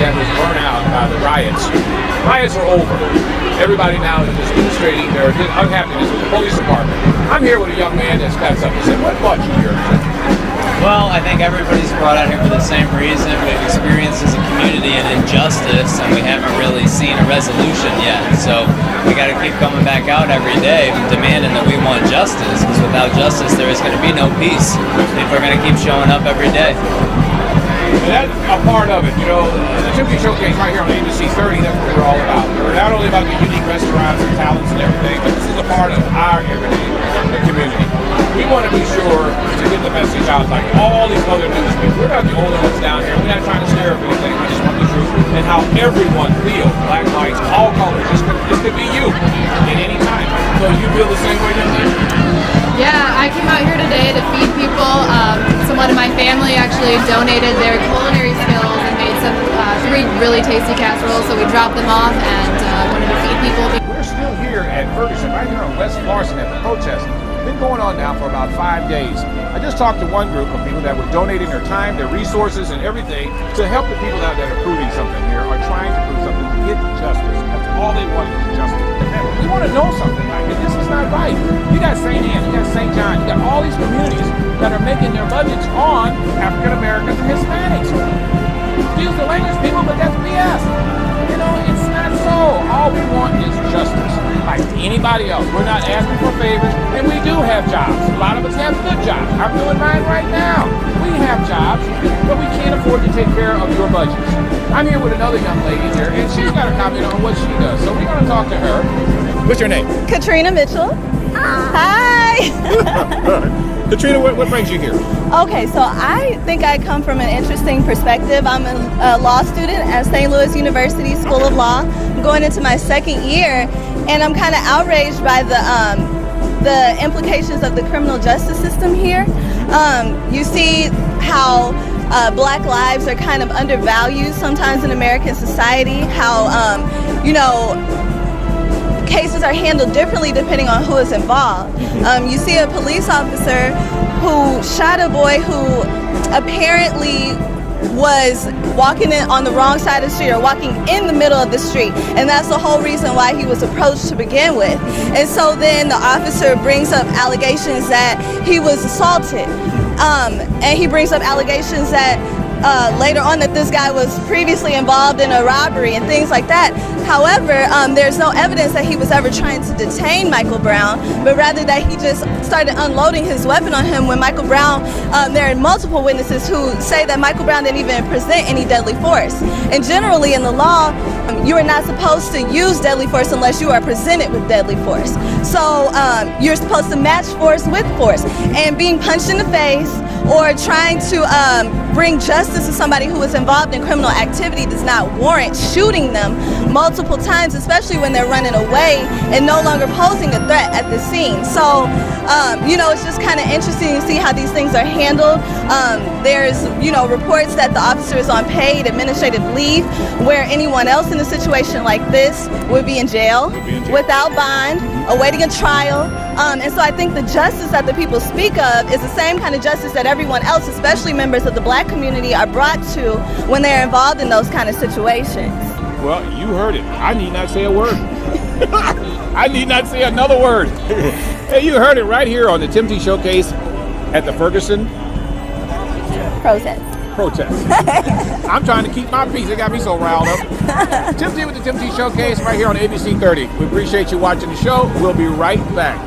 that was burnt out by the riots. Riots are over. Everybody now is just demonstrating their unhappiness with the police department. I'm here with a young man that's got something to say. What brought you here? Well, I think everybody's brought out here for the same reason. We've experienced as a community an injustice, and we haven't really seen a resolution yet. So we got to keep coming back out every day demanding that we want justice, because without justice there is going to be no peace if we're going to keep showing up every day. And that's a part of it, you know, the Timothy Showcase right here on ABC 30, that's what we're all about. We're not only about the unique restaurants and talents and everything, but this is a part of our everyday community. We want to be sure to get the message out like all these other news people. We're not the only ones down here. We're not trying to scare up anything. We just want the truth and how everyone feels. Black, whites, all colors. This could be you at any time. So you feel the same way, don't you? Yeah, I came out here today to feed people. Someone in my family actually donated their culinary skills and made some 3 really tasty casseroles, so we dropped them off and wanted to feed people. We're still here at Ferguson, right here on West Larson at the protest. Been going on now for about 5 days. I just talked to one group of people that were donating their time, their resources, and everything to help the people out that are proving something here, or trying to prove something, to get justice. That's all they want is justice. And we want to know something like it. This is not right. You got St. Anne, you got St. John, you got all these communities that are making their budgets on African Americans and Hispanics. Excuse the language, people, but that's BS. You know, it's not so. All we want is justice, like anybody else. We're not asking for favors, and we do have jobs. A lot of us have good jobs. I'm doing mine right now. We have jobs, but we can't afford to take care of your budgets. I'm here with another young lady here, and she's got a comment on what she does. So we're going to talk to her. What's your name? Katrina Mitchell. Hi. Katrina, what brings you here? Okay, so I think I come from an interesting perspective. I'm a law student at St. Louis University School of Law. I'm going into my 2nd year, and I'm kind of outraged by the implications of the criminal justice system here. You see how Black lives are kind of undervalued sometimes in American society, how, cases are handled differently depending on who is involved. You see a police officer who shot a boy who apparently was walking on the wrong side of the street or walking in the middle of the street, and that's the whole reason why he was approached to begin with. And so then the officer brings up allegations that he was assaulted, and he brings up allegations that later on that this guy was previously involved in a robbery and things like that. However, there's no evidence that he was ever trying to detain Michael Brown, but rather that he just started unloading his weapon on him when Michael Brown, there are multiple witnesses who say that Michael Brown didn't even present any deadly force. And generally in the law, you are not supposed to use deadly force unless you are presented with deadly force. So you're supposed to match force with force. And being punched in the face or trying to bring justice to somebody who is involved in criminal activity does not warrant shooting them multiple times, especially when they're running away and no longer posing a threat at the scene. So, it's just kind of interesting to see how these things are handled. There's, reports that the officer is on paid administrative leave, where anyone else in a situation like this would be in jail without bond, awaiting a trial. And so I think the justice that the people speak of is the same kind of justice that everyone else, especially members of the Black community, are brought to when they're involved in those kind of situations. Well, you heard it. I need not say a word. I need not say another word. Hey, you heard it right here on the Timothy Showcase at the Ferguson Protest. I'm trying to keep my peace. It got me so riled up. Timothy with the Timothy Showcase right here on ABC 30. We appreciate you watching the show. We'll be right back.